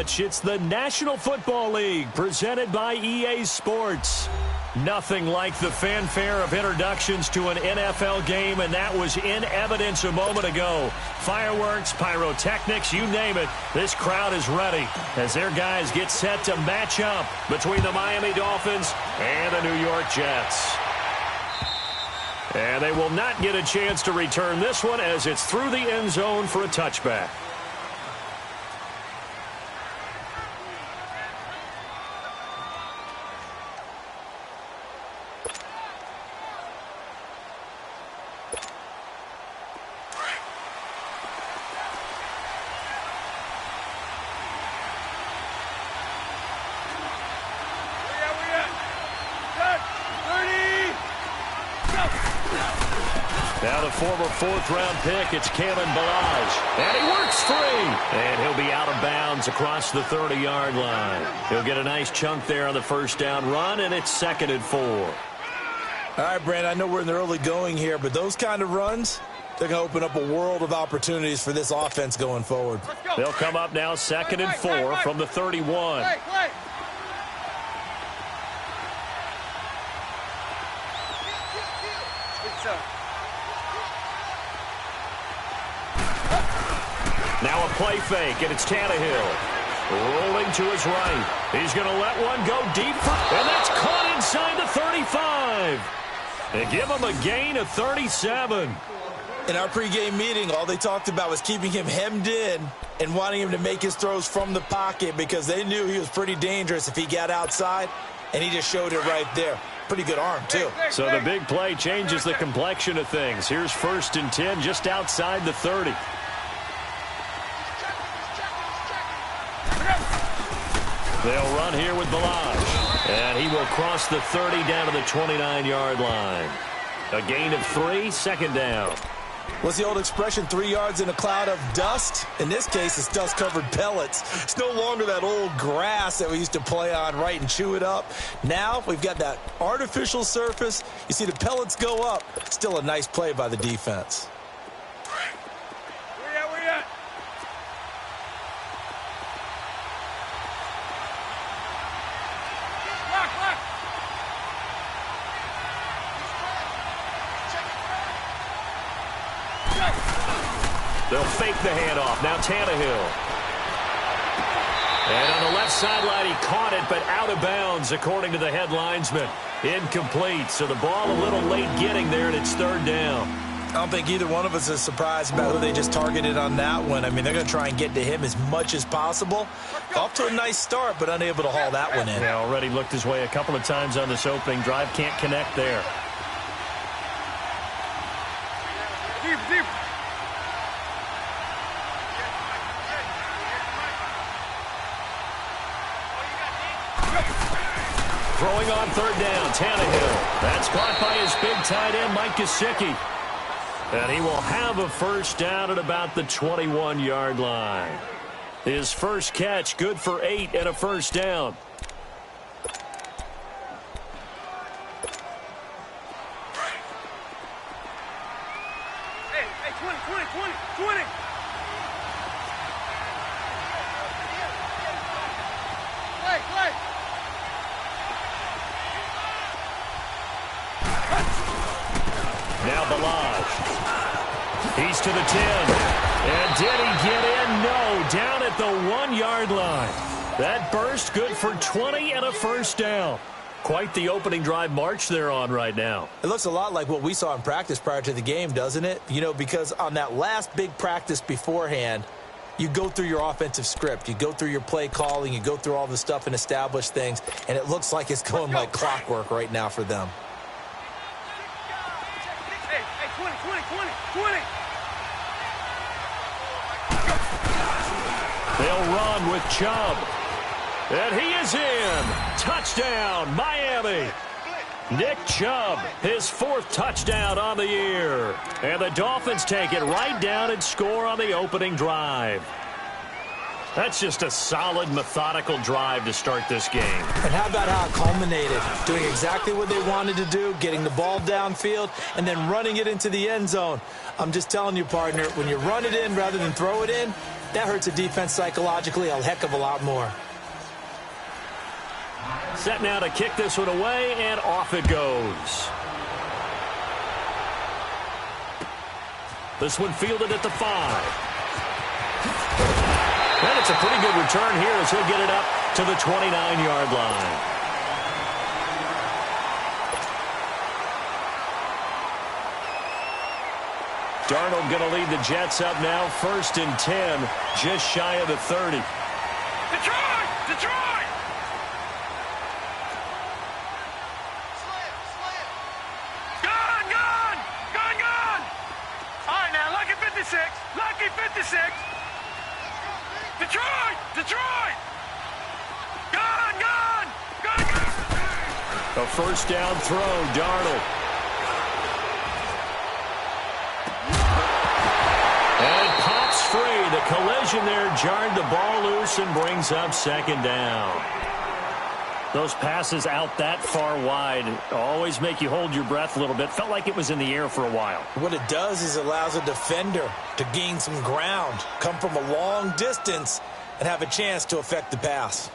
much. It's the National Football League presented by EA Sports. Nothing like the fanfare of introductions to an NFL game, and that was in evidence a moment ago. Fireworks, pyrotechnics, you name it. This crowd is ready as their guys get set to match up between the Miami Dolphins and the New York Jets. And they will not get a chance to return this one as it's through the end zone for a touchback. Now the former fourth-round pick, it's Kalen Balaj. And he works free. And he'll be out of bounds across the 30-yard line. He'll get a nice chunk there on the first down run, and it's 2nd and 4. All right, Brandon, I know we're in the early going here, but those kind of runs, they're going to open up a world of opportunities for this offense going forward. They'll come up now 2nd and 4 from the 31. Now a play fake, and it's Tannehill. Rolling to his right. He's going to let one go deep, and that's caught inside the 35. They give him a gain of 37. In our pregame meeting, all they talked about was keeping him hemmed in and wanting him to make his throws from the pocket because they knew he was pretty dangerous if he got outside, and he just showed it right there. Pretty good arm, too. So the big play changes the complexion of things. Here's 1st and 10 just outside the 30. They'll run here with Balaj. And he will cross the 30 down to the 29-yard line. A gain of 3, 2nd down. What's the old expression, 3 yards in a cloud of dust? In this case, it's dust-covered pellets. It's no longer that old grass that we used to play on, right, and chew it up. Now we've got that artificial surface. You see the pellets go up. Still a nice play by the defense. They'll fake the handoff. Now Tannehill. And on the left sideline, he caught it, but out of bounds, according to the head linesman. Incomplete. So the ball a little late getting there, and it's 3rd down. I don't think either one of us is surprised about who they just targeted on that one. I mean, they're going to try and get to him as much as possible. Off to a nice start, but unable to haul that one in. Yeah, already looked his way a couple of times on this opening drive. Can't connect there. Deep. Throwing on 3rd down, Tannehill. That's caught by his big tight end, Mike Gesicki. And he will have a 1st down at about the 21-yard line. His first catch, good for 8 and a 1st down. Hey, 20. Play. Now Balaj. He's to the 10. And did he get in? No. Down at the 1-yard line. That burst good for 20 and a 1st down. Quite the opening drive march they're on right now. It looks a lot like what we saw in practice prior to the game, doesn't it? You know, because on that last big practice beforehand, you go through your offensive script. You go through your play calling. You go through all the stuff and establish things. And it looks like it's going like clockwork right now for them. Hey, 20. They'll run with Chubb. And he is in. Touchdown, Miami. Nick Chubb, his 4th touchdown on the year. And the Dolphins take it right down and score on the opening drive. That's just a solid, methodical drive to start this game. And how about how it culminated? Doing exactly what they wanted to do, getting the ball downfield, and then running it into the end zone. I'm just telling you, partner, when you run it in rather than throw it in, That hurts a defense psychologically a heck of a lot more. Set now to kick this one away, and off it goes. This one fielded at the 5. And it's a pretty good return here as he'll get it up to the 29-yard line. Darnold going to lead the Jets up now, 1st and 10, just shy of the 30. Detroit! Detroit! Gone! Gone! Gone! Gone! All right, now, lucky 56. Lucky 56. Detroit! Detroit! Gone! Gone! Gone! Gone! A first down throw, Darnold. And it pops free. The collision there jarred the ball loose and brings up 2nd down. Those passes out that far wide always make you hold your breath a little bit. Felt like it was in the air for a while. What it does is it allows a defender to gain some ground, come from a long distance, and have a chance to affect the pass.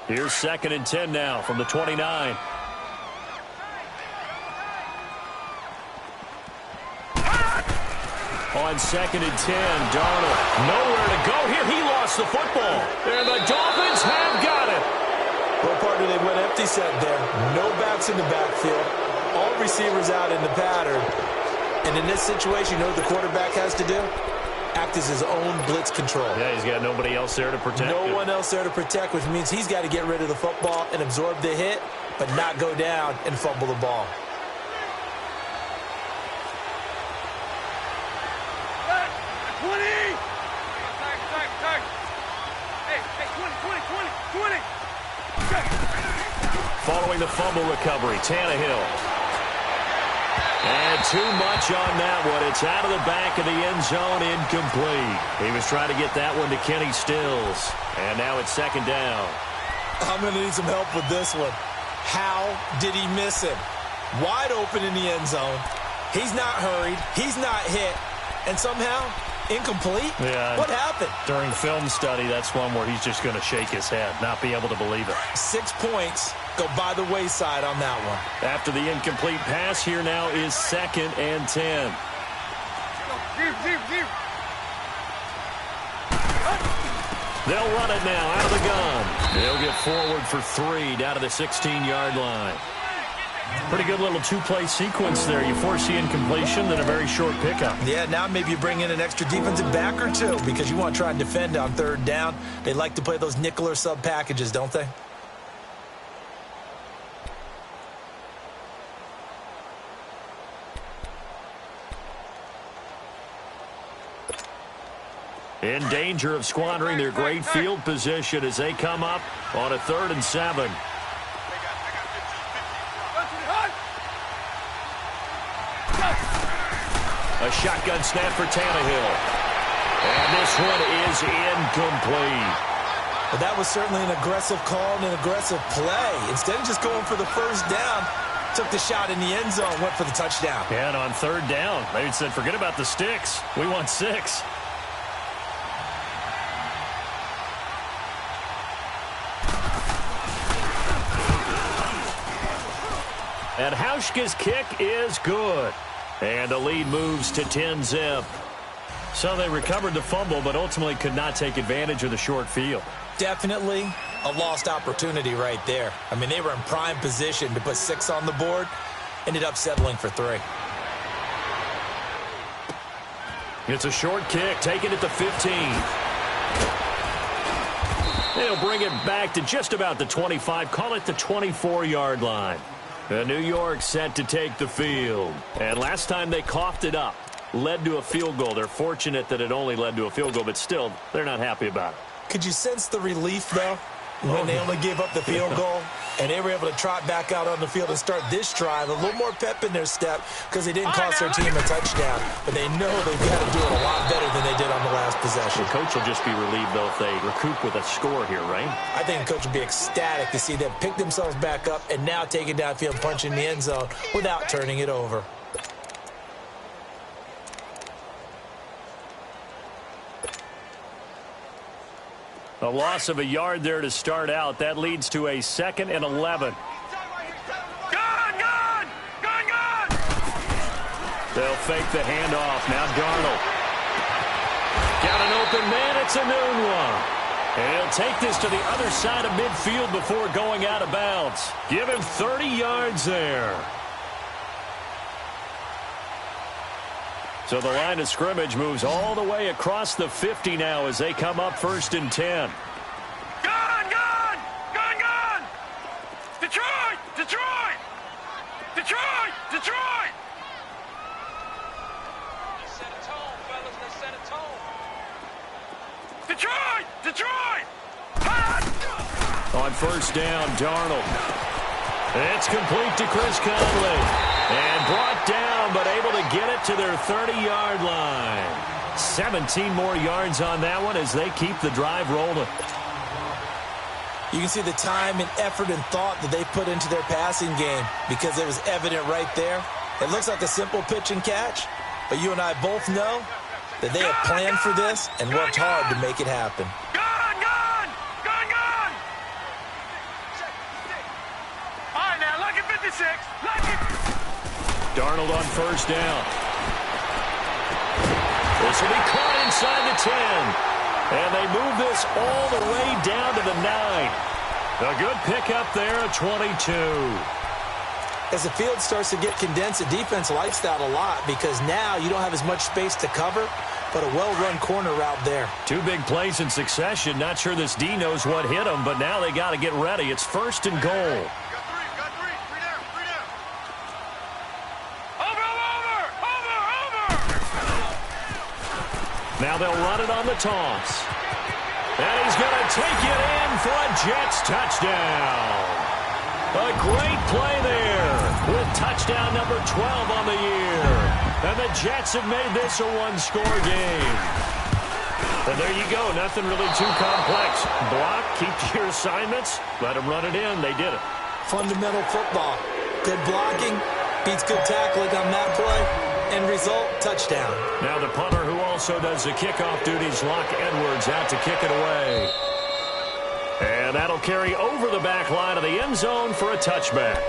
Here's 2nd and 10 now from the 29. On 2nd and 10, Darnold nowhere to go here. He lost the football. And the Dolphins have got it. Well, partner, they went empty set there. No backs in the backfield. All receivers out in the pattern. And in this situation, you know what the quarterback has to do? Act as his own blitz control. Yeah, he's got nobody else there to protect him. No one else there to protect, which means he's got to get rid of the football and absorb the hit, but not go down and fumble the ball. Following the fumble recovery, Tannehill. And too much on that one. It's out of the back of the end zone, incomplete. He was trying to get that one to Kenny Stills. And now it's 2nd down. I'm going to need some help with this one. How did he miss him? Wide open in the end zone. He's not hurried. He's not hit. And somehow, incomplete? Yeah. What happened? During film study, that's one where he's just going to shake his head, not be able to believe it. 6 points go by the wayside on that one. After the incomplete pass, here now is 2nd and 10. They'll run it now out of the gun. They'll get forward for 3 down to the 16-yard line. Pretty good little 2-play sequence there. You force the incompletion, then a very short pickup. Yeah, now maybe you bring in an extra defensive back or two because you want to try and defend on 3rd down. They like to play those nickel or sub packages, don't they? In danger of squandering their great field position as they come up on a 3rd and 7. A shotgun snap for Tannehill. And this one is incomplete. Well, that was certainly an aggressive call and an aggressive play. Instead of just going for the 1st down, took the shot in the end zone, went for the touchdown. And on 3rd down, they said, forget about the sticks. We want 6. And Hauschka's kick is good. And the lead moves to 10-zip. So they recovered the fumble, but ultimately could not take advantage of the short field. Definitely a lost opportunity right there. I mean, they were in prime position to put 6 on the board. Ended up settling for 3. It's a short kick, taken at the 15. They'll bring it back to just about the 25, call it the 24-yard line. New York set to take the field. And last time they coughed it up, led to a field goal. They're fortunate that it only led to a field goal, but still, they're not happy about it. Could you sense the relief, though, when they only gave up the field goal? And they were able to trot back out on the field and start this drive. A little more pep in their step because they didn't cost their team a touchdown. But they know they've got to do it a lot better than they did on the last possession. The coach will just be relieved, though, if they recoup with a score here, right? I think the coach will be ecstatic to see them pick themselves back up and now take it downfield, punch in the end zone without turning it over. A loss of a yard there to start out. That leads to a 2nd and 11. They'll fake the handoff. Now Darnold. Got an open man. It's a noon one. And he'll take this to the other side of midfield before going out of bounds. Give him 30 yards there. So the line of scrimmage moves all the way across the 50 now as they come up 1st and 10. Detroit! Detroit! Detroit! Detroit! Set a tone, fellas. Let's set a tone. Detroit! Detroit! On 1st down, Darnold. It's complete to Chris Conley. And brought down, but able to get it to their 30-yard line. 17 more yards on that one as they keep the drive rolling. You can see the time and effort and thought that they put into their passing game because it was evident right there. It looks like a simple pitch and catch, but you and I both know that they have planned for this and worked hard to make it happen. All right, now, lucky 56. Lucky. Darnold on 1st down. This will be caught inside the 10. And they move this all the way down to the 9. A good pickup there at 22. As the field starts to get condensed, the defense likes that a lot because now you don't have as much space to cover, but a well-run corner route there. 2 big plays in succession. Not sure this D knows what hit them, but now they got to get ready. It's 1st and goal. Got three. Three down. Over. Now they'll run it on the toss. And he's going to take it in for a Jets touchdown. A great play there with touchdown number 12 on the year. And the Jets have made this a one-score game. And there you go. Nothing really too complex. Block, keep to your assignments, let them run it in. They did it. Fundamental football. Good blocking beats good tackling on that play. End result, touchdown. Now the punter who also does the kickoff duties, Locke Edwards, out to kick it away. And that'll carry over the back line of the end zone for a touchback.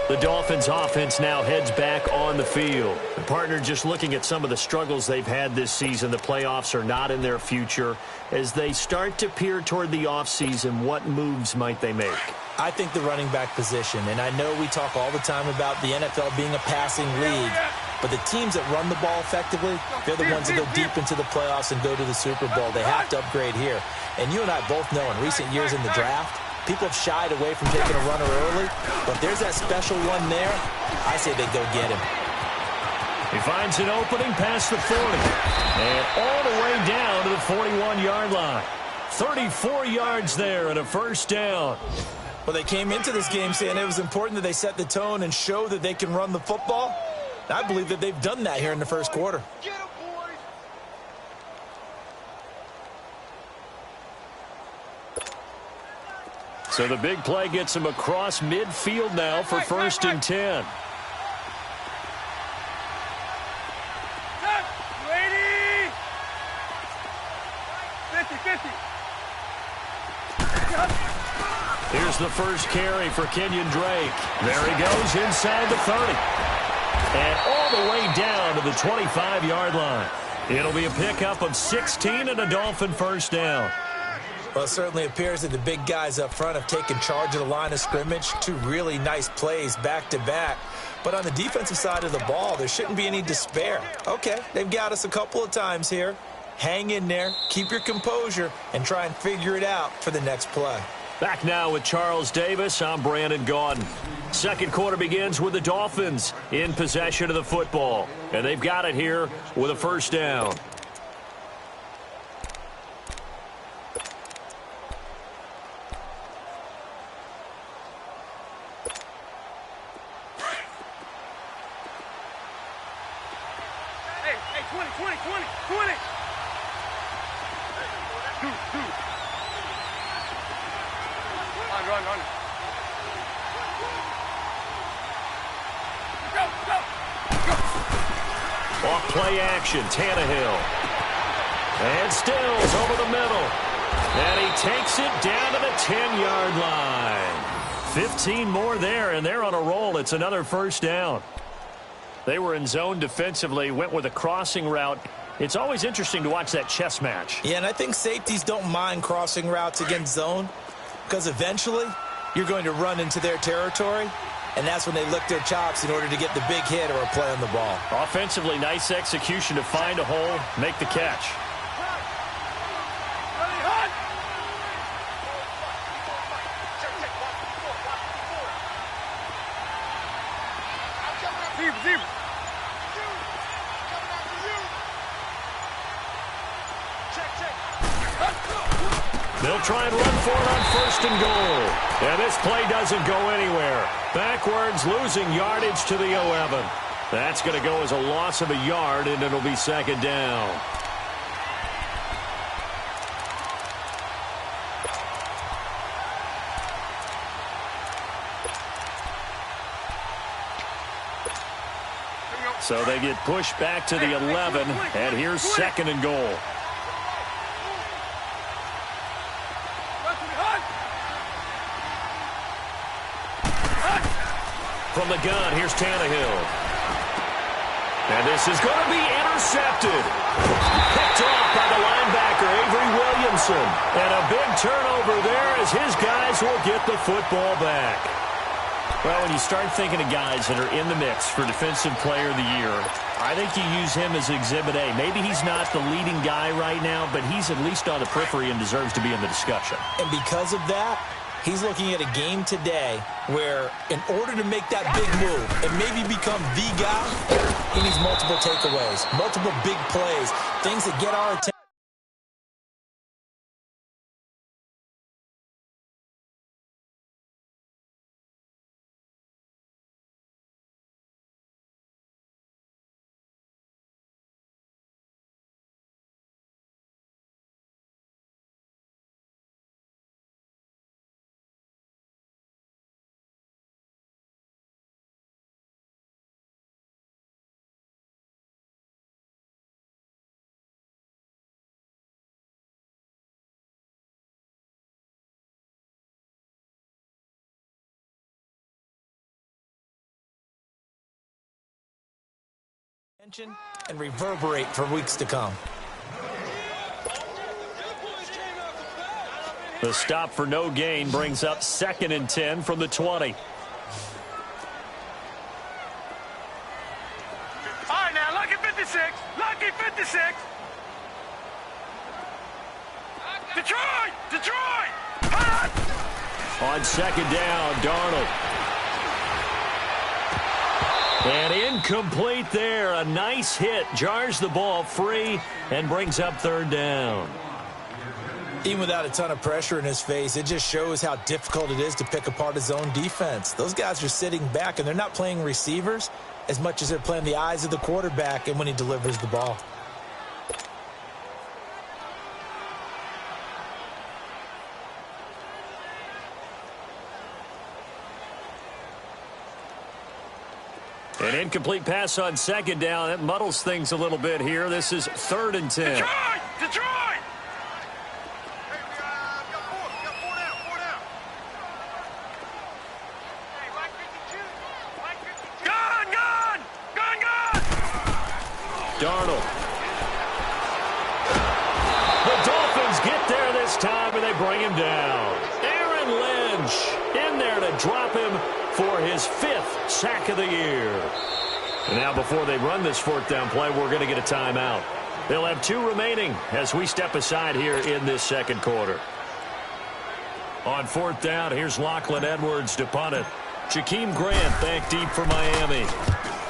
The Dolphins offense now heads back on the field. The partner just looking at some of the struggles they've had this season. The playoffs are not in their future. As they start to peer toward the offseason, what moves might they make? I think the running back position, and I know we talk all the time about the NFL being a passing league, but the teams that run the ball effectively, they're the ones that go deep into the playoffs and go to the Super Bowl. They have to upgrade here. And you and I both know in recent years in the draft, people have shied away from taking a runner early, but there's that special one there. I say they go get him. He finds an opening past the 40 and all the way down to the 41-yard line. 34 yards there and a 1st down. Well, they came into this game saying it was important that they set the tone and show that they can run the football. I believe that they've done that here in the 1st quarter. Get him, boys. So the big play gets him across midfield now for 1st and 10. Ready? 50-50. Here's the first carry for Kenyon Drake. There he goes inside the 30. And all the way down to the 25-yard line. It'll be a pickup of 16 and a Dolphin 1st down. Well, it certainly appears that the big guys up front have taken charge of the line of scrimmage. 2 really nice plays back-to-back. But on the defensive side of the ball, there shouldn't be any despair. Okay, they've got us a couple of times here. Hang in there, keep your composure, and try and figure it out for the next play. Back now with Charles Davis. I'm Brandon Gaudin. 2nd quarter begins with the Dolphins in possession of the football. And they've got it here with a 1st down. Hey, 20. Run. Go. Off play action, Tannehill. And Stills over the middle. And he takes it down to the 10-yard line. 15 more there, and they're on a roll. It's another first down. They were in zone defensively, went with a crossing route. It's always interesting to watch that chess match. Yeah, and I think safeties don't mind crossing routes against zone because eventually you're going to run into their territory, and that's when they lick their chops in order to get the big hit or a play on the ball. Offensively, nice execution to find a hole, make the catch. They'll try and run for it on first and goal. And this play doesn't go anywhere. Backwards, losing yardage to the 11. That's going to go as a loss of a yard, and it'll be second down. So they get pushed back to the 11, and here's second and goal. From the gun, here's Tannehill. And this is going to be intercepted. Picked off by the linebacker, Avery Williamson. And a big turnover there as his guys will get the football back. Well, when you start thinking of guys that are in the mix for Defensive Player of the Year, I think you use him as Exhibit A. Maybe he's not the leading guy right now, but he's at least on the periphery and deserves to be in the discussion. And because of that, he's looking at a game today where in order to make that big move and maybe become the guy, he needs multiple takeaways, multiple big plays, things that get our attention. And reverberate for weeks to come. The stop for no gain brings up 2nd and 10 from the 20. All right, now, lucky 56. Lucky 56. Detroit! Detroit! Hot! On second down, Darnold. And incomplete there. A nice hit. Jars the ball free and brings up third down. Even without a ton of pressure in his face, it just shows how difficult it is to pick apart his own defense. Those guys are sitting back, and they're not playing receivers as much as they're playing the eyes of the quarterback and when he delivers the ball. An incomplete pass on second down. That muddles things a little bit here. This is 3rd and 10. Detroit! Detroit! Gun! Gun! Gun! Gun! Darnold. The Dolphins get there this time, and they bring him down. Aaron Lynch in there to drop him for his 5th sack of the year. And now before they run this 4th down play, we're going to get a timeout. They'll have 2 remaining as we step aside here in this second quarter. On 4th down, here's Lachlan Edwards to punt it. Jakeem Grant back deep for Miami.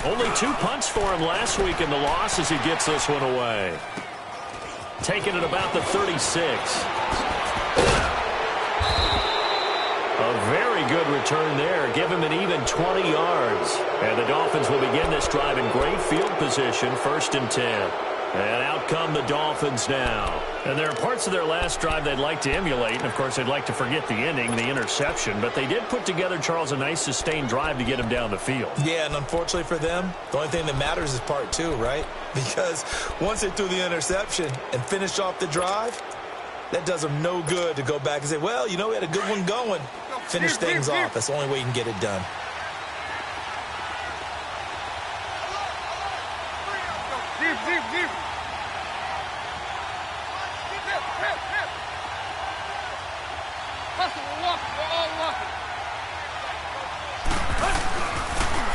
Only 2 punts for him last week in the loss as he gets this one away. Taking it about the 36. A very good return there. Give him an even 20 yards. And the Dolphins will begin this drive in great field position, 1st and 10. And out come the Dolphins now. And there are parts of their last drive they'd like to emulate. And, of course, they'd like to forget the ending, the interception. But they did put together, Charles, a nice sustained drive to get him down the field. Yeah, and unfortunately for them, the only thing that matters is part 2, right? Because once they threw the interception and finished off the drive, That does them no good to go back and say, well, you know, we had a good one going. Finish things off. That's the only way you can get it done.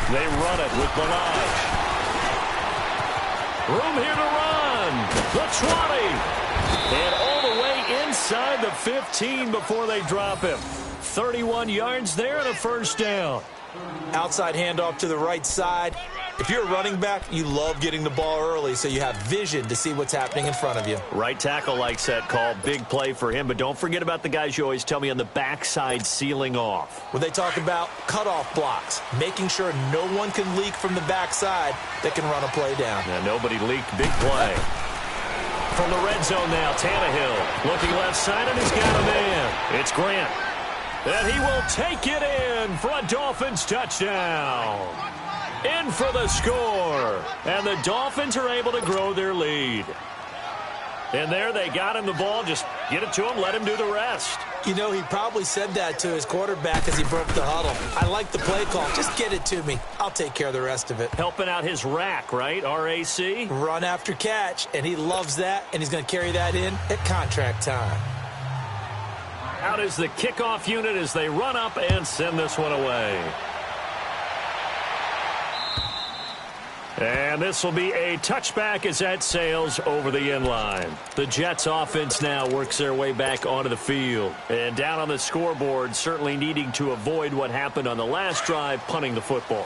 They run it with Balaj. Room here to run. The 20. And all the way inside the 15 before they drop him. 31 yards there and a first down. Outside handoff to the right side. If you're a running back, you love getting the ball early so you have vision to see what's happening in front of you. Right tackle likes that call. Big play for him. But don't forget about the guys you always tell me on the backside sealing off. When they talk about cutoff blocks, making sure no one can leak from the backside that can run a play down. Yeah, nobody leaked. Big play. From the red zone now, Tannehill looking left side, and he's got a man. It's Grant. And he will take it in for a Dolphins touchdown. In for the score. And the Dolphins are able to grow their lead. And there they got him the ball. Just get it to him, let him do the rest. You know, he probably said that to his quarterback as he broke the huddle. I like the play call. Just get it to me. I'll take care of the rest of it. Helping out his rack, right? R-A-C? Run after catch, and he loves that, and he's going to carry that in at contract time. Out is the kickoff unit as they run up and send this one away. And this will be a touchback as that sails over the end line. The Jets offense now works their way back onto the field. And down on the scoreboard, certainly needing to avoid what happened on the last drive, punting the football.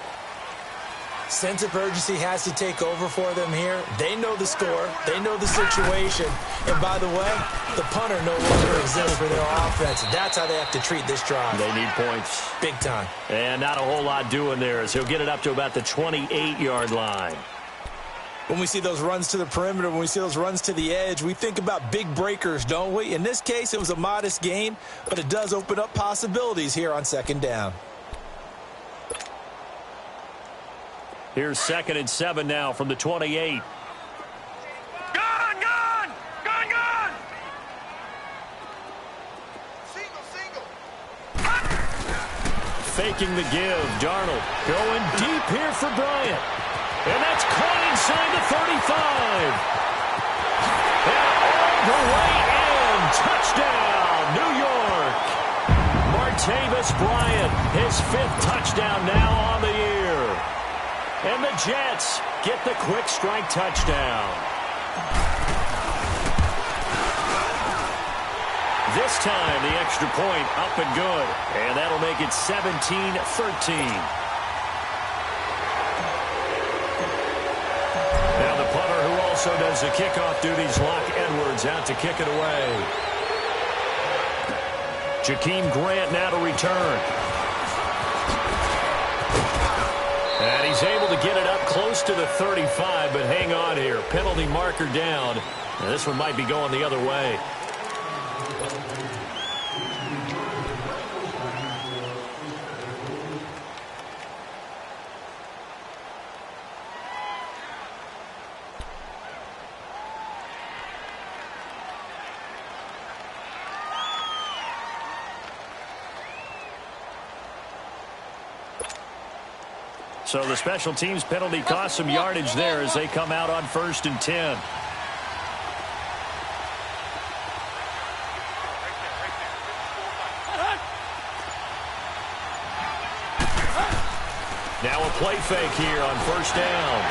Sense of urgency has to take over for them here. They know the score. They know the situation. And by the way, the punter no longer exists for their offense. That's how they have to treat this drive. They need points. Big time. And not a whole lot doing there as he'll get it up to about the 28-yard line. When we see those runs to the perimeter, when we see those runs to the edge, we think about big breakers, don't we? In this case, it was a modest gain, but it does open up possibilities here on second down. Here's 2nd and 7 now from the 28. Gone! Single! Faking the give. Darnold going deep here for Bryant. And that's caught inside the 35. And all the way in. Touchdown, New York. Martavis Bryant, his 5th touchdown now on the year. And the Jets get the quick strike touchdown. This time, the extra point up and good. And that'll make it 17-13. Now the punter who also does the kickoff duties, Locke Edwards, out to kick it away. Jakeem Grant now to return. And he's able to get it up close to the 35, but hang on here. Penalty marker down. And this one might be going the other way. So the special teams penalty cost some yardage there as they come out on 1st and 10. Now a play fake here on 1st down.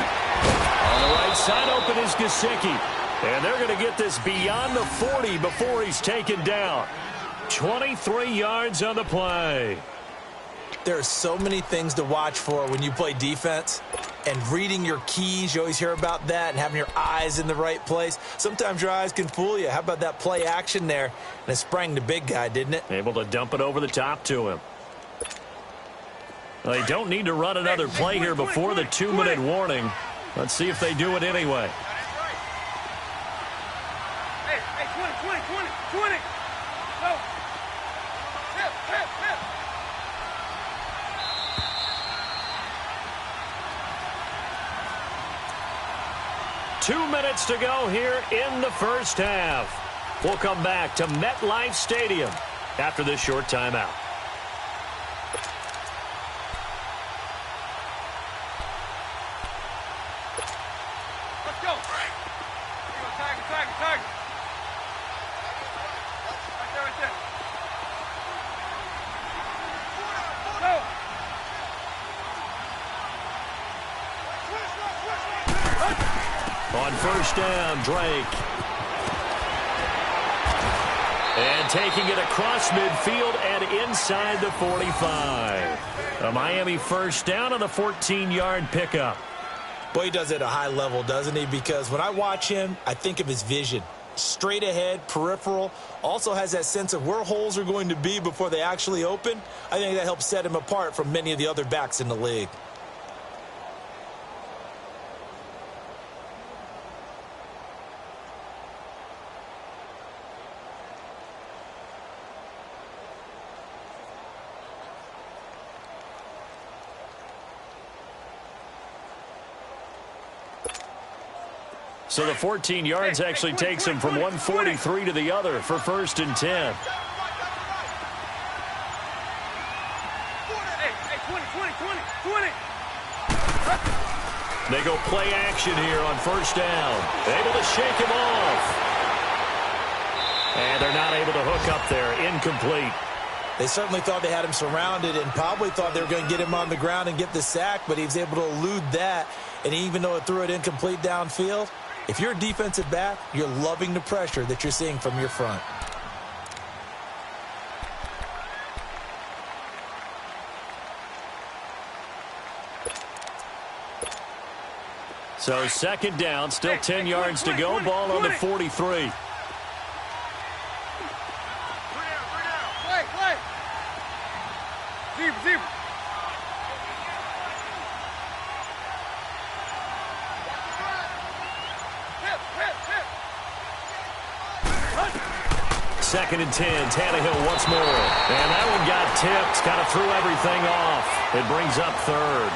On the right side open is Gesicki. And they're going to get this beyond the 40 before he's taken down. 23 yards on the play. There are so many things to watch for when you play defense. And reading your keys, you always hear about that, and having your eyes in the right place. Sometimes your eyes can fool you. How about that play action there? And it sprang the big guy, didn't it? Able to dump it over the top to him. Well, they don't need to run another play here before the 2-minute warning. Let's see if they do it anyway. Hey, 20. Go. Hip. 2 minutes to go here in the first half. We'll come back to MetLife Stadium after this short timeout. Let's go. Here you go, Tiger. Right there. Go. On first down, Drake. And taking it across midfield and inside the 45. A Miami first down on a 14-yard pickup. Boy, he does it at a high level, doesn't he? Because when I watch him, I think of his vision. Straight ahead, peripheral. Also has that sense of where holes are going to be before they actually open. I think that helps set him apart from many of the other backs in the league. So the 14 yards actually takes him from 143 to the other for first and 10. They go play action here on first down. Able to shake him off. And they're not able to hook up there. Incomplete. They certainly thought they had him surrounded and probably thought they were going to get him on the ground and get the sack, but he was able to elude that. And even though it threw it incomplete downfield, if you're a defensive back, you're loving the pressure that you're seeing from your front. So second down, still 10 yards to go. Ball on the 43. Play. Zebra. Second and 10, Tannehill once more. And that one got tipped, kind of threw everything off. It brings up third.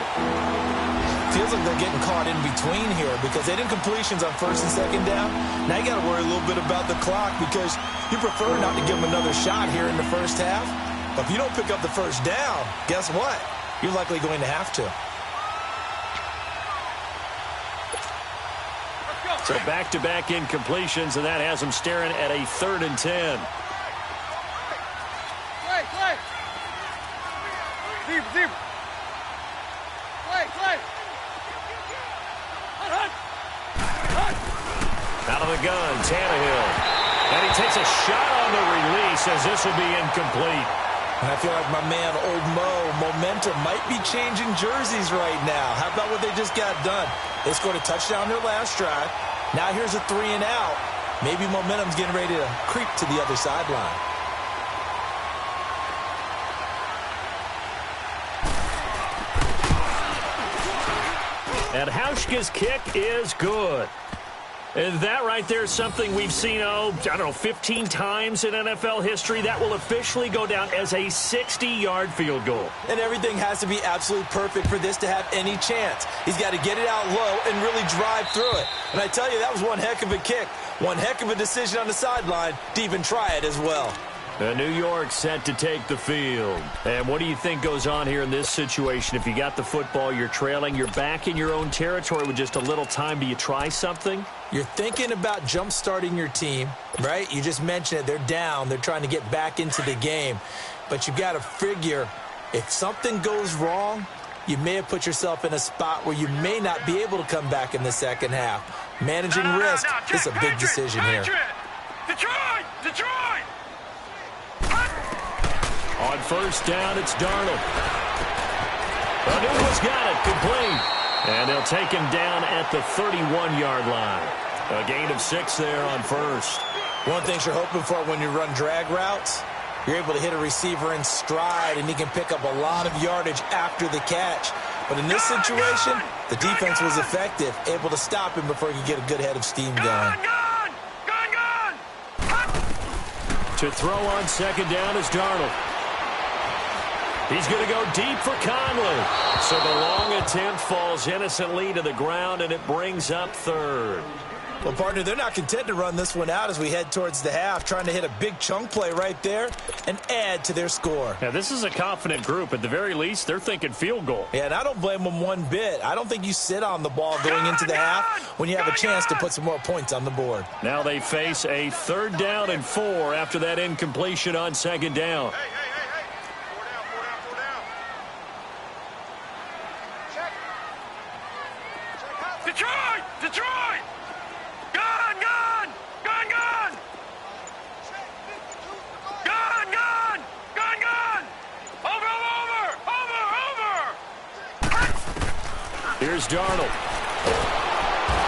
Feels like they're getting caught in between here because they did completions on first and second down. Now you got to worry a little bit about the clock because you prefer not to give them another shot here in the first half. But if you don't pick up the first down, guess what? You're likely going to have to. So back-to-back incompletions, and that has them staring at a 3rd and 10. Play. Zebra. Play. Hunt. Out of the gun, Tannehill. And he takes a shot on the release as this will be incomplete. And I feel like my man, Old Mo, momentum might be changing jerseys right now. How about what they just got done? They scored a touchdown their last drive. Now here's a 3 and out. Maybe momentum's getting ready to creep to the other sideline. And Hauschka's kick is good. And that right there is something we've seen, 15 times in NFL history. That will officially go down as a 60-yard field goal. And everything has to be absolutely perfect for this to have any chance. He's got to get it out low and really drive through it. And I tell you, that was one heck of a kick. One heck of a decision on the sideline to even try it as well. New York set to take the field. And what do you think goes on here in this situation? If you got the football, you're trailing, you're back in your own territory with just a little time. Do you try something? You're thinking about jump-starting your team, right? You just mentioned it. They're down. They're trying to get back into the game. But you've got to figure if something goes wrong, you may have put yourself in a spot where you may not be able to come back in the second half. Managing risk is a big decision here. Detroit! On first down, it's Darnold. Anua's got it, complete. And they'll take him down at the 31-yard line. A gain of 6 there on first. One thing you're hoping for when you run drag routes, you're able to hit a receiver in stride, and he can pick up a lot of yardage after the catch. But in this situation, the defense was effective, able to stop him before he could get a good head of steam going. To throw on second down is Darnold. He's going to go deep for Conley. So the long attempt falls innocently to the ground, and it brings up third. Well, partner, they're not content to run this one out as we head towards the half, trying to hit a big chunk play right there and add to their score. Yeah, this is a confident group. At the very least, they're thinking field goal. Yeah, and I don't blame them one bit. I don't think you sit on the ball going into the half when you have a chance to put some more points on the board. Now they face a 3rd down and 4 after that incompletion on 2nd down. Hey. 4 down. Check. Detroit! Gun! Over! Here's Darnold.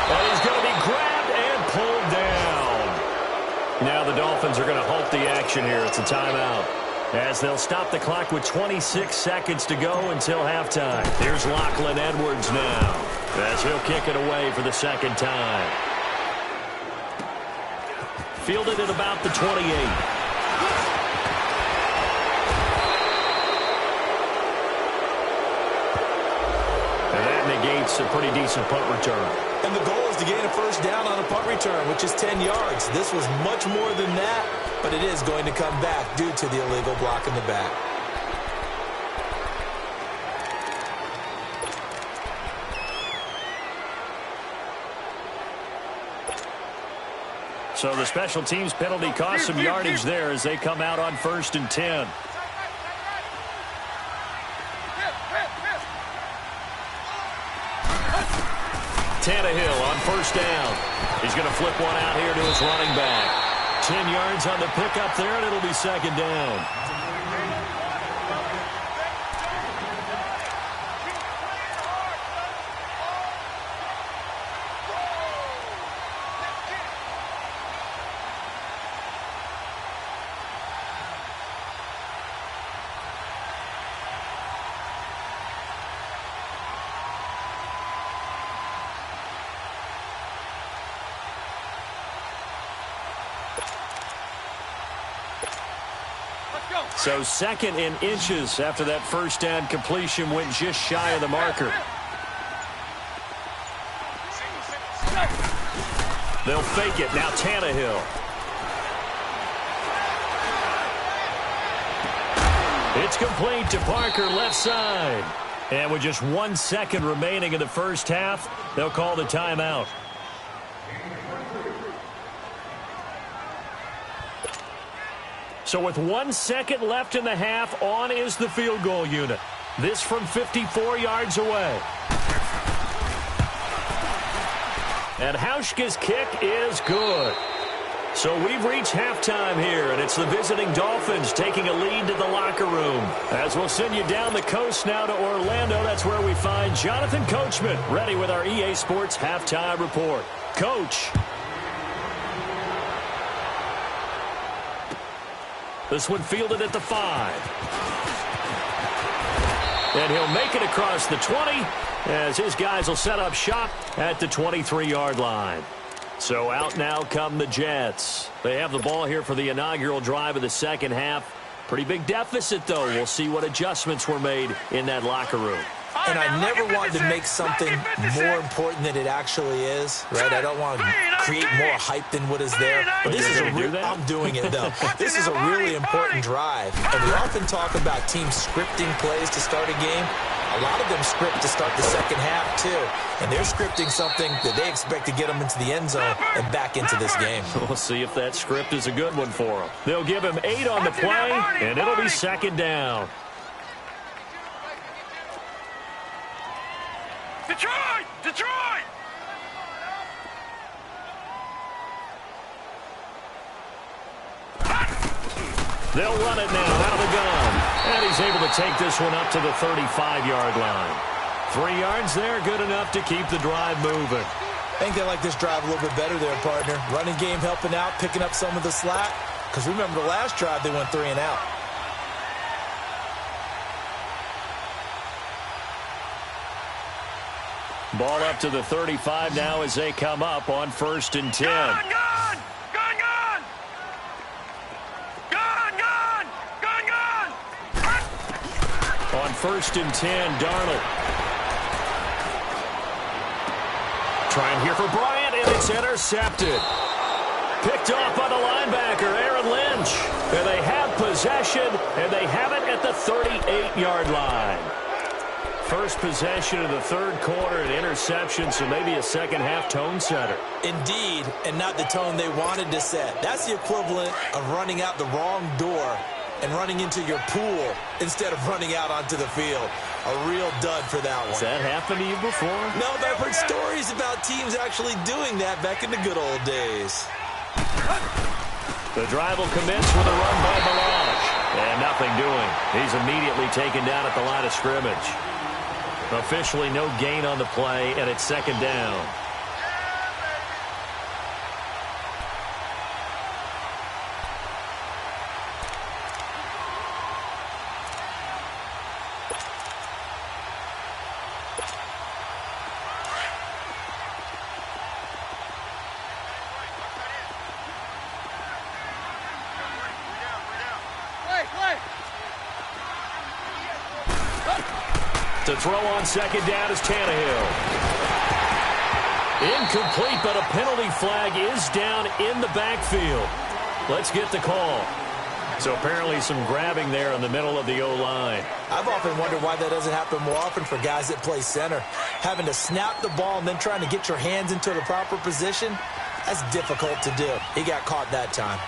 And he's going to be grabbed and pulled down. Now the Dolphins are going to halt the action here. It's a timeout, as they'll stop the clock with 26 seconds to go until halftime. Here's Lachlan Edwards now, as he'll kick it away for the 2nd time. Fielded at about the 28. And that negates a pretty decent punt return. And the goal is to gain a 1st down on a punt return, which is 10 yards. This was much more than that, but it is going to come back due to the illegal block in the back. So the special teams penalty cost some yardage there as they come out on 1st and 10. Tannehill on 1st down. He's going to flip one out here to his running back. 10 yards on the pickup there, and it'll be 2nd down. So 2nd in inches after that 1st down completion went just shy of the marker. They'll fake it. Now Tannehill. It's complete to Parker, left side. And with just 1 second remaining in the 1st half, they'll call the timeout. So with 1 second left in the half, on is the field goal unit. This from 54 yards away. And Hauschka's kick is good. So we've reached halftime here, and it's the visiting Dolphins taking a lead to the locker room. As we'll send you down the coast now to Orlando, that's where we find Jonathan Coachman, ready with our EA Sports halftime report. Coach. This one fielded at the 5. And he'll make it across the 20 as his guys will set up shop at the 23-yard line. So out now come the Jets. They have the ball here for the inaugural drive of the 2nd half. Pretty big deficit, though. We'll see what adjustments were made in that locker room. And I never wanted to make something more important than it actually is, right? I don't want to create more hype than what is there. But this is I'm doing it, though. This is a really important drive. And we often talk about teams scripting plays to start a game. A lot of them script to start the 2nd half, too. And they're scripting something that they expect to get them into the end zone and back into this game. We'll see if that script is a good one for them. They'll give him 8 on the play, and it'll be 2nd down. Detroit! Detroit! They'll run it now out of the gun. And he's able to take this one up to the 35-yard line. 3 yards there, good enough to keep the drive moving. I think they like this drive a little bit better there, partner. Running game helping out, picking up some of the slack. Because remember the last drive, they went 3 and out. Ball up to the 35 now as they come up on 1st and 10. Gun! Gun! Gun! Gun! Gun! Gun! Gun! On 1st and 10, Darnold. Trying here for Bryant, and it's intercepted. Picked off by the linebacker, Aaron Lynch. And they have possession, and they have it at the 38-yard line. First possession of the third quarter, an interception, so maybe a second-half tone setter. Indeed, and not the tone they wanted to set. That's the equivalent of running out the wrong door and running into your pool instead of running out onto the field. A real dud for that one. Has that happened to you before? No, but I've heard stories about teams actually doing that back in the good old days. The drive will commence with a run by Balaj. And nothing doing. He's immediately taken down at the line of scrimmage. Officially no gain on the play, and it's second down. To throw on second down is Tannehill. Incomplete, but a penalty flag is down in the backfield. Let's get the call. So apparently some grabbing there in the middle of the O-line. I've often wondered why that doesn't happen more often for guys that play center. Having to snap the ball and then trying to get your hands into the proper position, that's difficult to do. He got caught that time.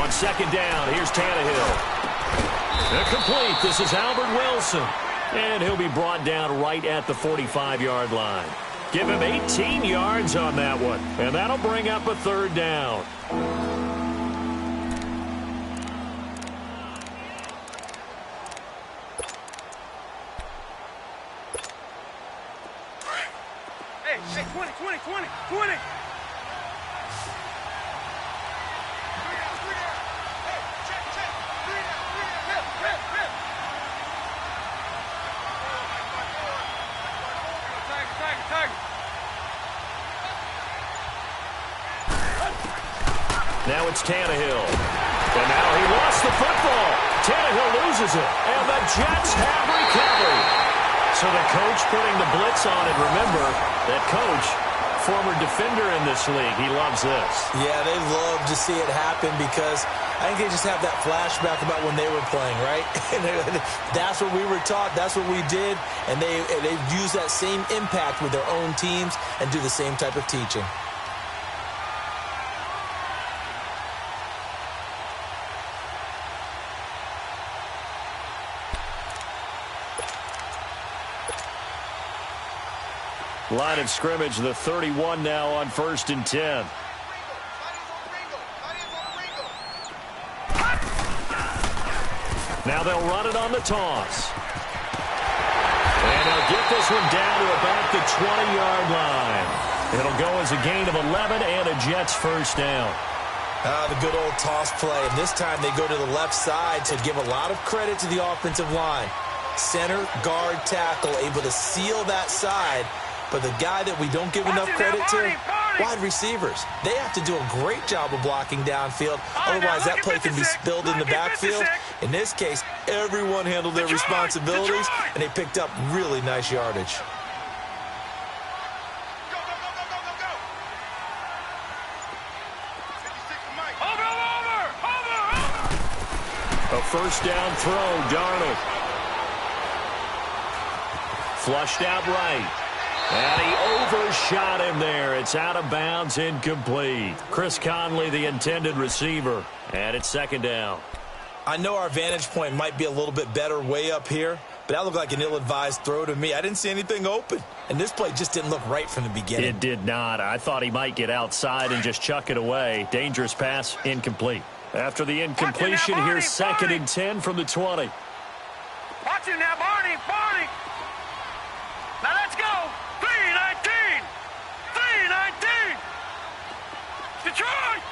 On second down, here's Tannehill. Complete. This is Albert Wilson. And he'll be brought down right at the 45-yard line. Give him 18 yards on that one. And that'll bring up a third down. Hey, 20. Now it's Tannehill. And now he lost the football. Tannehill loses it. And the Jets have recovered. So the coach putting the blitz on it. Remember, that coach, former defender in this league. He loves this. Yeah, they love to see it happen because I think they just have that flashback about when they were playing, right? That's what we were taught. That's what we did. And they use that same impact with their own teams and do the same type of teaching. Line of scrimmage, the 31 now on 1st and 10. Now they'll run it on the toss. And they'll get this one down to about the 20-yard line. It'll go as a gain of 11 and a Jets first down. The good old toss play. And this time they go to the left side to give a lot of credit to the offensive line. Center, guard, tackle, able to seal that side. But the guy that we don't give enough credit to, wide receivers. They have to do a great job of blocking downfield. Otherwise, that play can be spilled in the backfield. In this case, everyone handled their responsibilities, and they picked up really nice yardage. A first down throw, Darnold. Flushed out right. And he overshot him there. It's out of bounds, incomplete. Chris Conley, the intended receiver. And it's second down. I know our vantage point might be a little bit better way up here, but that looked like an ill-advised throw to me. I didn't see anything open. And this play just didn't look right from the beginning. It did not. I thought he might get outside and just chuck it away. Dangerous pass, incomplete. After the incompletion, here's second and 10 from the 20. Watch him now, Barney. Now let's go. 3-19.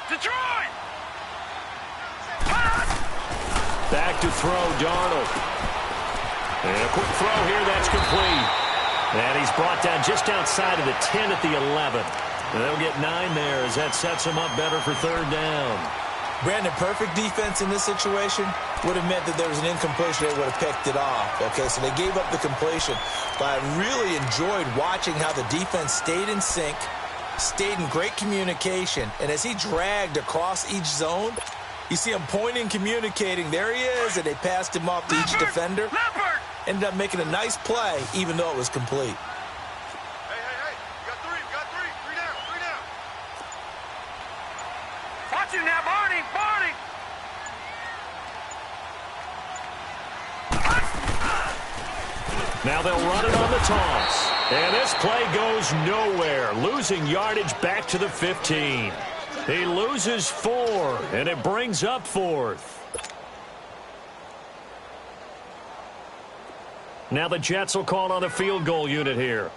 Detroit. Back to throw, Darnold. And a quick throw here, that's complete. And he's brought down just outside of the 10 at the 11. And they'll get 9 there as that sets him up better for third down. Brandon, perfect defense in this situation would have meant that there was an incompletion. They would have picked it off. Okay, so they gave up the completion. But I really enjoyed watching how the defense stayed in sync, stayed in great communication. And as he dragged across each zone, you see him pointing, communicating. There he is, and they passed him off to each defender. Ended up making a nice play, even though it was complete. Hey, you got three, three down. Watch him now, Barney. Now they'll run it on the toss. And this play goes nowhere, losing yardage back to the 15. He loses 4, and it brings up 4th. Now the Jets will call on the field goal unit here.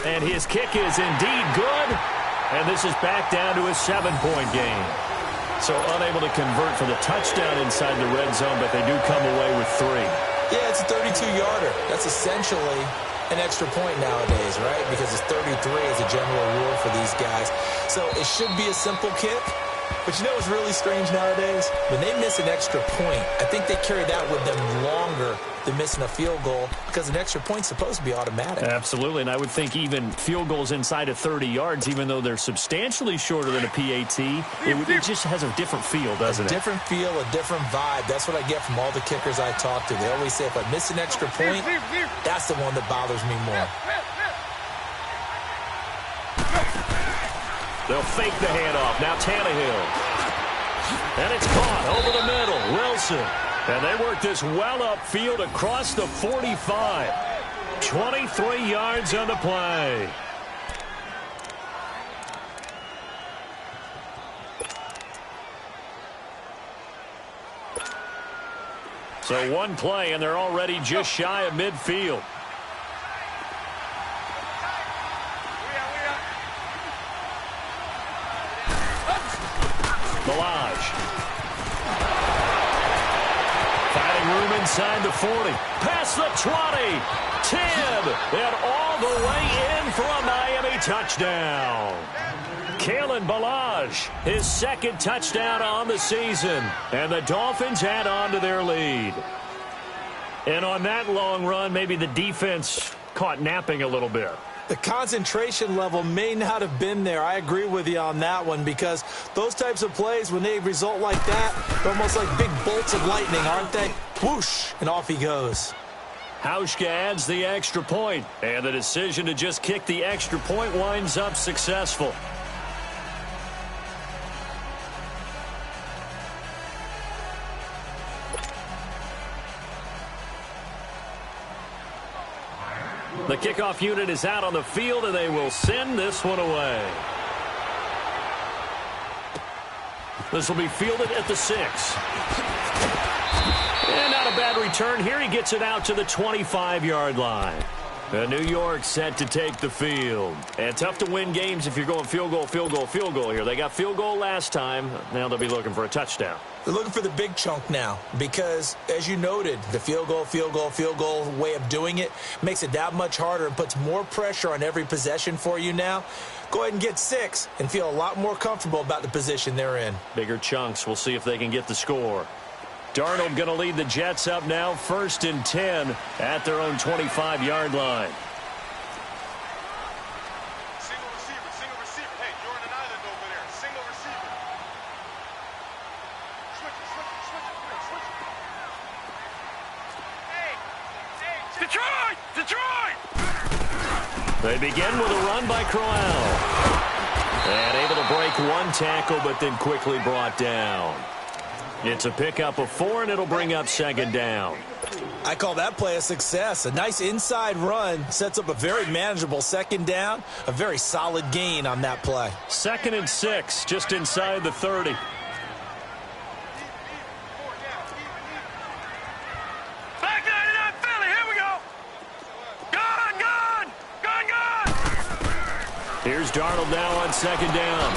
And his kick is indeed good. And this is back down to a 7-point game. So unable to convert for the touchdown inside the red zone, but they do come away with 3. Yeah, it's a 32-yarder. That's essentially an extra point nowadays, right? Because it's 33 as a general rule for these guys. So it should be a simple kick. But you know what's really strange nowadays? When they miss an extra point, I think they carry that with them longer than missing a field goal because an extra point's supposed to be automatic. Absolutely, and I would think even field goals inside of 30 yards, even though they're substantially shorter than a PAT, it just has a different feel, doesn't it? A different feel, a different vibe. That's what I get from all the kickers I talk to. They always say if I miss an extra point, that's the one that bothers me more. They'll fake the handoff. Now Tannehill. And it's caught over the middle. Wilson. And they work this well upfield across the 45. 23 yards on the play. So one play, and they're already just shy of midfield. Inside the 40, past the 20, 10, and all the way in for a Miami touchdown. Kalen Ballage, his second touchdown on the season, and the Dolphins add on to their lead. And on that long run, maybe the defense caught napping a little bit. The concentration level may not have been there. I agree with you on that one because those types of plays, when they result like that, they're almost like big bolts of lightning, aren't they? Whoosh, and off he goes. Hauschka adds the extra point, and the decision to just kick the extra point winds up successful. The kickoff unit is out on the field, and they will send this one away. This will be fielded at the 6. And not a bad return here. He gets it out to the 25-yard line. New York set to take the field. And tough to win games if you're going field goal here. They got field goal last time. Now they'll be looking for a touchdown. They're looking for the big chunk now because, as you noted, the field goal way of doing it makes it that much harder and puts more pressure on every possession for you now. Go ahead and get 6 and feel a lot more comfortable about the position they're in. Bigger chunks. We'll see if they can get the score. Darnold going to lead the Jets up now, 1st and 10 at their own 25-yard line. Single receiver. Hey, you're on an island over there. Single receiver. Switch it. Hey, Detroit! They begin with a run by Crowell. And able to break one tackle, but then quickly brought down. It's a pickup of 4, and it'll bring up 2nd down. I call that play a success. A nice inside run sets up a very manageable 2nd down. A very solid gain on that play. 2nd and 6, just inside the 30. Back 99 Philly, here we go. Gone. Here's Darnold now on 2nd down.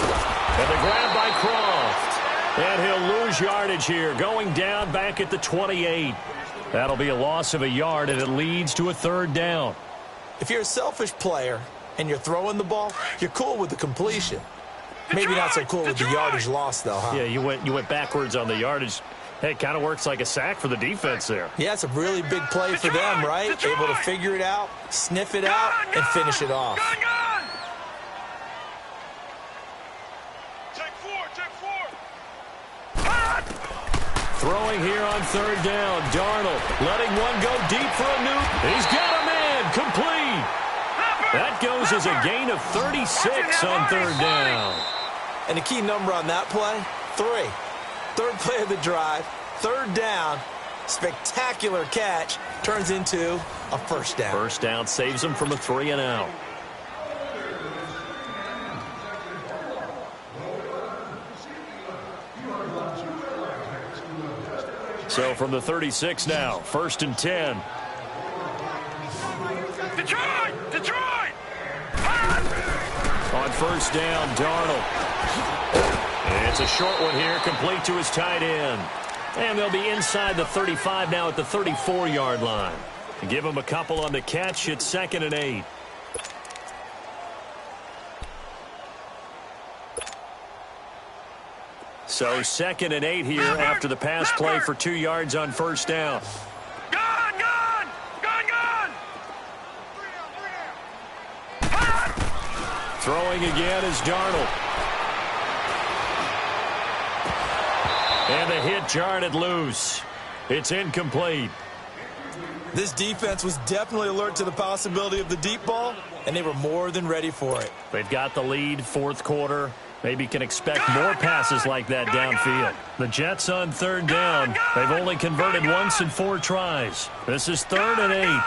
And the grab by Croft. And he'll lose yardage here, going down back at the 28. That'll be a loss of a yard, and it leads to a 3rd down. If you're a selfish player and you're throwing the ball, you're cool with the completion. Maybe not so cool with the yardage loss, though, huh? Yeah, you went backwards on the yardage. Hey, it kind of works like a sack for the defense there. Yeah, it's a really big play for them, right? Able to figure it out, sniff it out, and finish it off. Throwing here on third down. Darnold letting one go deep for a Newton. He's got a man. Complete. That goes as a gain of 36 on third down. And the key number on that play, 3. Third play of the drive, third down, spectacular catch, turns into a first down. First down saves him from a 3-and-out. So from the 36 now, 1st and 10. Detroit! On first down, Darnold. It's a short one here, complete to his tight end. And they'll be inside the 35 now at the 34-yard line. Give him a couple on the catch. It's 2nd and 8. So 2nd and 8 here after the pass play for 2 yards on first down. Gone! Throwing again is Darnold. And the hit jarred it loose. It's incomplete. This defense was definitely alert to the possibility of the deep ball, and they were more than ready for it. They've got the lead, 4th quarter. Maybe can expect more passes like that downfield. The Jets on third down. They've only converted once in 4 tries. This is 3rd and 8.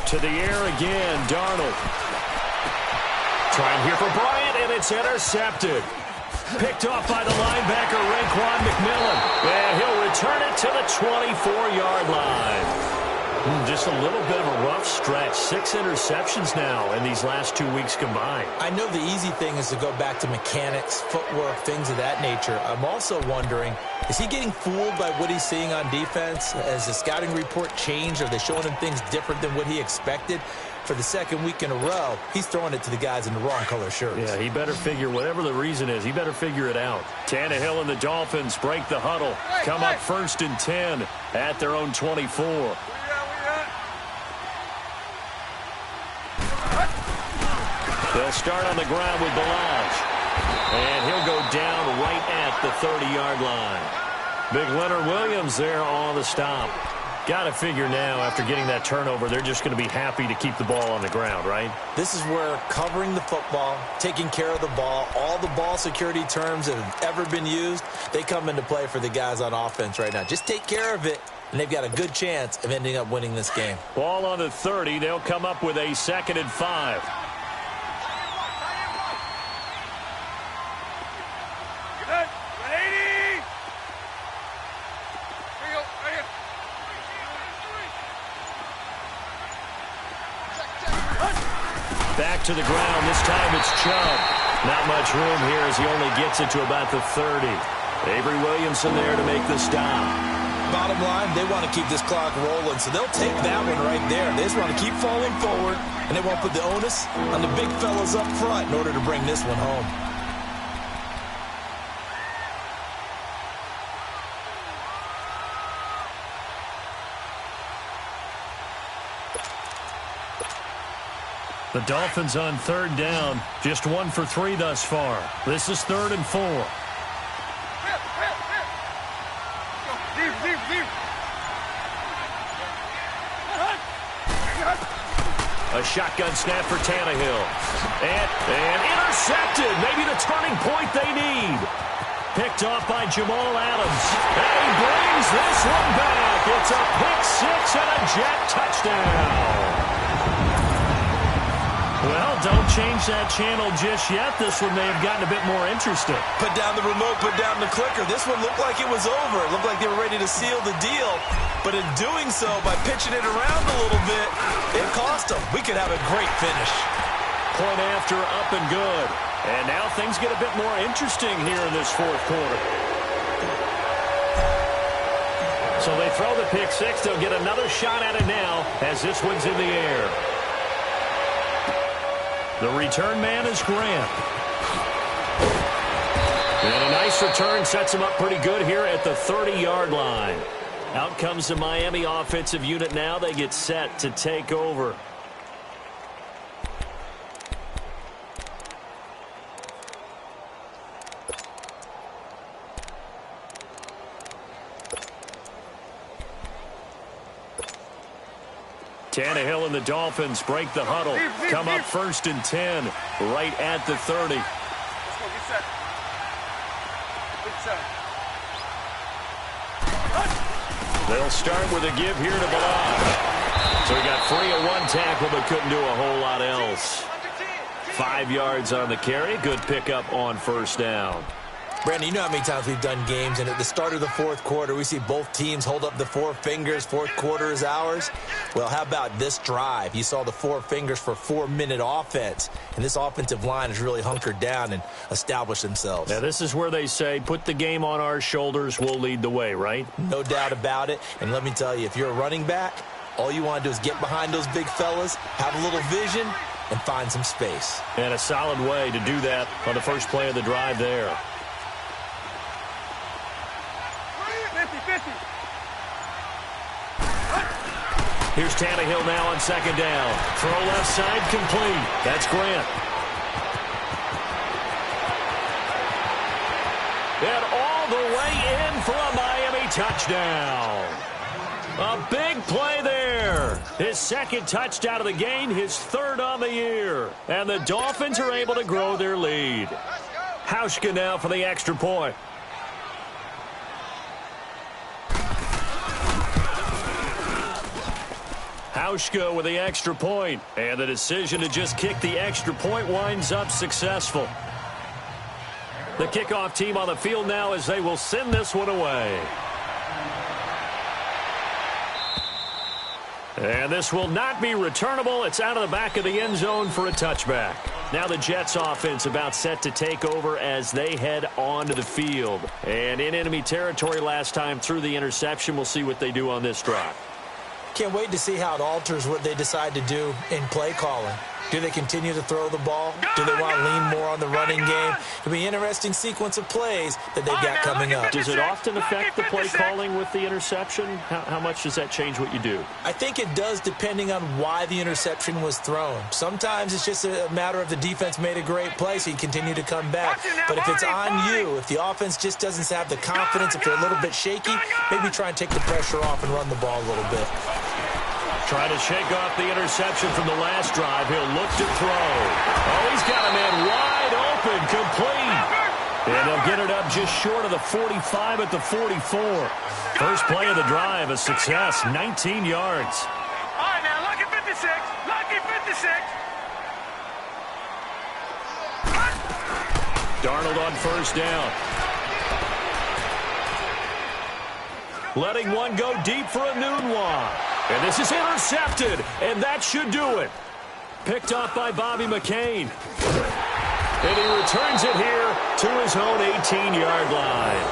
To the air again, Darnold. Trying here for Bryant, and it's intercepted. Picked off by the linebacker, Raekwon McMillan. And he'll return it to the 24-yard line. Just a little bit of a rough stretch. 6 interceptions now in these last 2 weeks combined. I know the easy thing is to go back to mechanics, footwork, things of that nature. I'm also wondering, is he getting fooled by what he's seeing on defense? Has the scouting report changed? Are they showing him things different than what he expected? For the 2nd week in a row, he's throwing it to the guys in the wrong color shirts. Yeah, he better figure, whatever the reason is, he better figure it out. Tannehill and the Dolphins break the huddle. Come up 1st and 10 at their own 24. They'll start on the ground with Balaj. And he'll go down right at the 30-yard line. Big Leonard Williams there on the stop. Got to figure now, after getting that turnover, they're just going to be happy to keep the ball on the ground, right? This is where covering the football, taking care of the ball, all the ball security terms that have ever been used, they come into play for the guys on offense right now. Just take care of it, and they've got a good chance of ending up winning this game. Ball on the 30. They'll come up with a 2nd and 5. Back to the ground. This time it's Chubb. Not much room here as he only gets it to about the 30. Avery Williamson there to make the stop. Bottom line, they want to keep this clock rolling, so they'll take that one right there. They just want to keep falling forward, and they won't put the onus on the big fellas up front in order to bring this one home. The Dolphins on third down, just 1 for 3 thus far. This is 3rd and 4. A shotgun snap for Tannehill. And intercepted. Maybe the turning point they need. Picked off by Jamal Adams. And he brings this one back. It's a pick 6 and a Jet touchdown. Well, don't change that channel just yet. This one may have gotten a bit more interesting. Put down the remote, put down the clicker. This one looked like it was over. It looked like they were ready to seal the deal. But in doing so, by pitching it around a little bit, it cost them. We could have a great finish. Point after, up and good. And now things get a bit more interesting here in this fourth quarter. So they throw the pick six. They'll get another shot at it now as this one's in the air. The return man is Grant. And a nice return sets him up pretty good here at the 30-yard line. Out comes the Miami offensive unit now. They get set to take over. Tannehill and the Dolphins break the huddle. Come up 1st and 10, right at the 30. Let's go, get set. Get set. They'll start with a give here to Balaj. So he got free of one tackle but couldn't do a whole lot else. 5 yards on the carry. Good pickup on first down. Brandon, you know how many times we've done games, and at the start of the fourth quarter, we see both teams hold up the four fingers. Fourth quarter is ours. Well, how about this drive? You saw the four fingers for 4-minute offense, and this offensive line has really hunkered down and established themselves. Now, this is where they say, put the game on our shoulders, we'll lead the way, right? No doubt about it. And let me tell you, if you're a running back, all you want to do is get behind those big fellas, have a little vision, and find some space. And a solid way to do that on the first play of the drive there. 50-50. Here's Tannehill now on second down. Throw left side complete. That's Grant. And all the way in for a Miami touchdown. A big play there. His second touchdown of the game, his third on the year. And the Dolphins are able to grow their lead. Hauschka now for the extra point. Hauschka with the extra point, and the decision to just kick the extra point winds up successful. The kickoff team on the field now as they will send this one away. And this will not be returnable. It's out of the back of the end zone for a touchback. Now the Jets offense about set to take over as they head onto the field. And in enemy territory last time through the interception. We'll see what they do on this drive. Can't wait to see how it alters what they decide to do in play calling. Do they continue to throw the ball? Do they want to lean more on the running game? It'll be an interesting sequence of plays that they've got coming up. Does it often affect the play calling with the interception? How much does that change what you do? I think it does depending on why the interception was thrown. Sometimes it's just a matter of the defense made a great play, so you continue to come back. But if it's on you, if the offense just doesn't have the confidence, if they're a little bit shaky, maybe try and take the pressure off and run the ball a little bit. Trying to shake off the interception from the last drive. He'll look to throw. Oh, he's got a man wide open, complete. And they'll get it up just short of the 45 at the 44. First play of the drive, a success, 19 yards. All right, now, lucky 56. Lucky 56. Darnold on first down. Letting one go deep for a noon one. And this is intercepted, and that should do it. Picked off by Bobby McCain. And he returns it here to his own 18-yard line.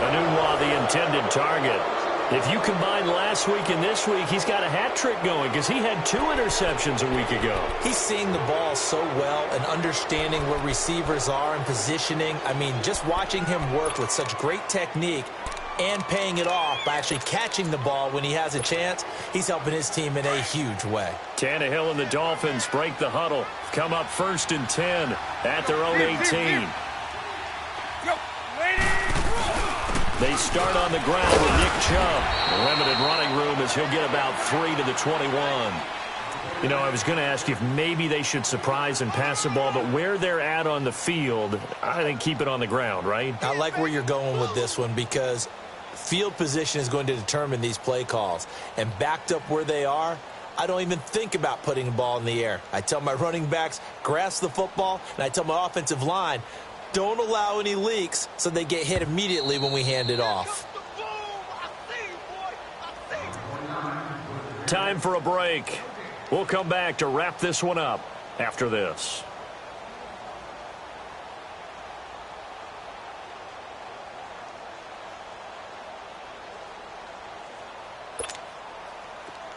Anunwa, the intended target. If you combine last week and this week, he's got a hat trick going because he had 2 interceptions a week ago. He's seeing the ball so well and understanding where receivers are and positioning. I mean, just watching him work with such great technique and paying it off by actually catching the ball when he has a chance, he's helping his team in a huge way. Tannehill and the Dolphins break the huddle. Come up 1st and 10 at their own 18. They start on the ground with Nick Chubb. Limited running room as he'll get about 3 to the 21. You know, I was going to ask you if maybe they should surprise and pass the ball, but where they're at on the field, I think keep it on the ground, right? I like where you're going with this one because field position is going to determine these play calls. And backed up where they are, I don't even think about putting the ball in the air. I tell my running backs, grasp the football, and I tell my offensive line, don't allow any leaks so they get hit immediately when we hand it off. Time for a break. We'll come back to wrap this one up after this.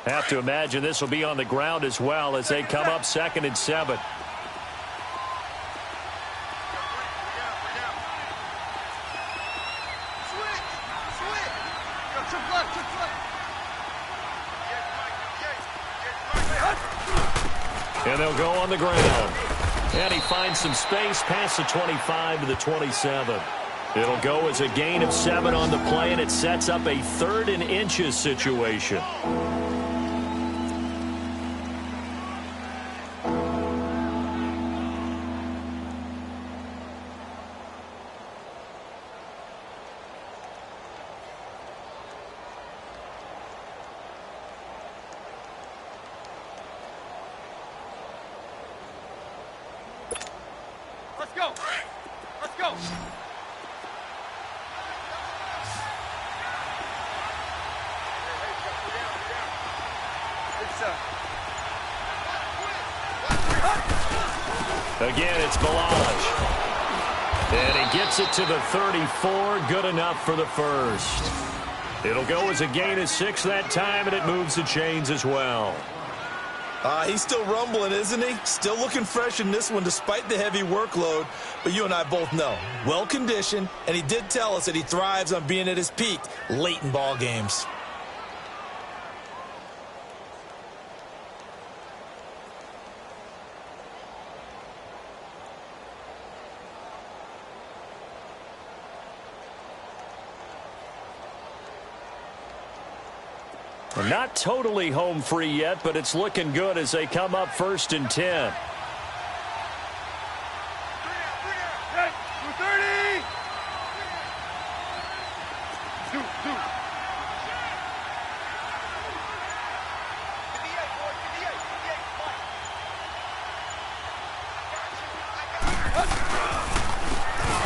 Have to imagine this will be on the ground as well as they come up 2nd and 7. And they'll go on the ground. And he finds some space past the 25 to the 27. It'll go as a gain of 7 on the play, and it sets up a 3rd and inches situation. Let's go. Let's go. Again, it's Balaj. And he gets it to the 34. Good enough for the first. It'll go as a gain of 6 that time, and it moves the chains as well. He's still rumbling, isn't he? Still looking fresh in this one despite the heavy workload. But you and I both know, well-conditioned, and he did tell us that he thrives on being at his peak late in ball games. Not totally home free yet, but it's looking good as they come up 1st and 10. Hey, 230.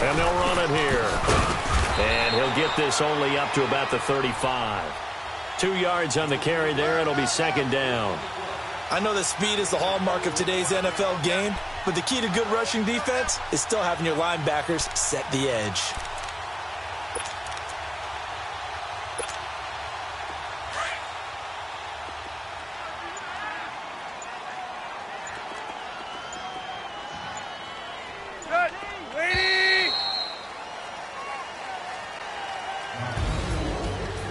And they'll run it here. And he'll get this only up to about the 35. 2 yards on the carry there. It'll be 2nd down. I know that speed is the hallmark of today's NFL game, but the key to good rushing defense is still having your linebackers set the edge. Good. Waiting.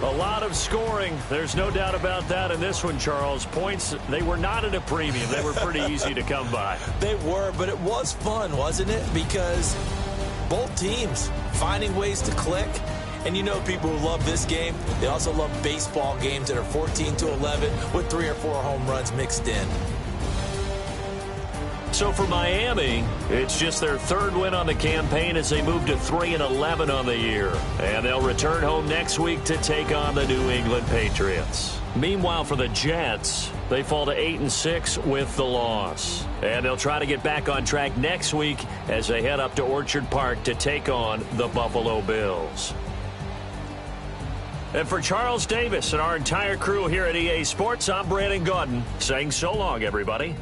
A lot of scoring. There's no doubt about that in this one, Charles. Points, they were not at a premium. They were pretty easy to come by. They were, but it was fun, wasn't it? Because both teams finding ways to click. And you know people who love this game, they also love baseball games that are 14-11 with 3 or 4 home runs mixed in. So for Miami, it's just their 3rd win on the campaign as they move to 3-11 on the year. And they'll return home next week to take on the New England Patriots. Meanwhile, for the Jets, they fall to 8-6 with the loss. And they'll try to get back on track next week as they head up to Orchard Park to take on the Buffalo Bills. And for Charles Davis and our entire crew here at EA Sports, I'm Brandon Gaudin saying so long, everybody.